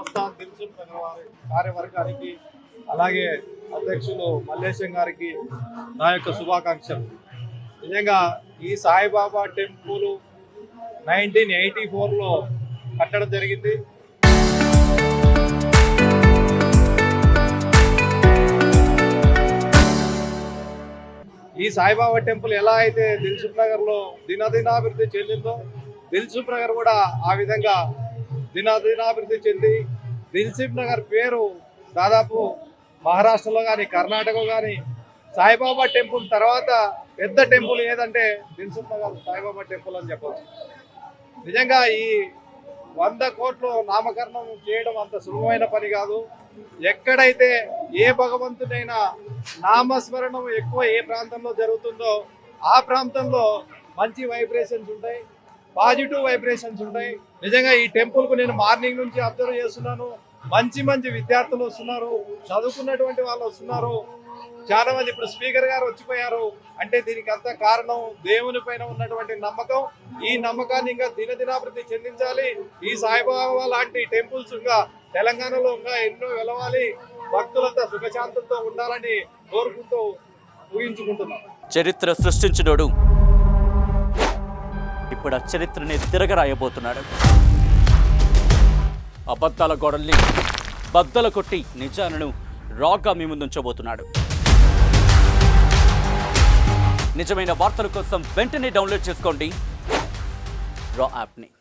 సంస్థాన్ దిల్సుఖ్ నగర్ వారి కార్యవర్గానికి అలాగే అధ్యక్షులు మల్లేశం గారికి నా యొక్క శుభాకాంక్షలు. నిజంగా ఈ సాయిబాబా టెంపుల్ 1984లో కట్టడం జరిగింది. ఈ సాయిబాబా టెంపుల్ ఎలా అయితే దిల్సుఖ్ నగర్లో దినదినాభివృద్ధి చెందిందో దిల్సుఖ్ నగర్ కూడా ఆ విధంగా దినదినాభివృద్ధి చెంది దిల్సుఖ్ నగర్ పేరు దాదాపు మహారాష్ట్రలో కానీ కర్ణాటకలో కానీ సాయిబాబా టెంపుల్ తర్వాత పెద్ద టెంపుల్ ఏదంటే దిల్సుఖ్ నగర్ సాయిబాబా టెంపుల్ అని చెప్పవచ్చు. నిజంగా ఈ 100 కోట్లు నామకరణం చేయడం అంత సులభమైన పని కాదు. ఎక్కడైతే ఏ భగవంతుడైనా నామస్మరణం ఎక్కువ ఏ ప్రాంతంలో జరుగుతుందో ఆ ప్రాంతంలో మంచి వైబ్రేషన్స్ ఉంటాయి, పాజిటివ్ వైబ్రేషన్స్ ఉంటాయి. నిజంగా ఈ టెంపుల్కు నేను మార్నింగ్ నుంచి అబ్జర్వ్ చేస్తున్నాను. మంచి మంచి విద్యార్థులు వస్తున్నారు, చదువుకున్నటువంటి వాళ్ళు వస్తున్నారు. చాలా మంది ఇప్పుడు స్పీకర్ గారు వచ్చిపోయారు. అంటే దీనికి అంత కారణం దేవుని పైన ఉన్నటువంటి నమ్మకం. ఈ నమ్మకాన్ని ఇంకా దినదినాభివృద్ధి చెందించాలి. ఈ సాయిబాబా లాంటి టెంపుల్స్ ఇంకా తెలంగాణలో ఇంకా ఎన్నో వెలవాలి. భక్తులంతా సుఖశాంతంతో ఉండాలని కోరుకుంటూ ఊహించుకుంటున్నాం. చరిత్ర సృష్టించినోడు ఇప్పుడు ఆ చరిత్రని తిరగరాయబోతున్నాడు. అబద్ధాల గోడల్ని బద్దలు కొట్టి నిజాలను రాగా మీ ముందుంచబోతున్నాడు. నిజమైన వార్తల కోసం వెంటనే డౌన్లోడ్ చేసుకోండి రా యాప్ని.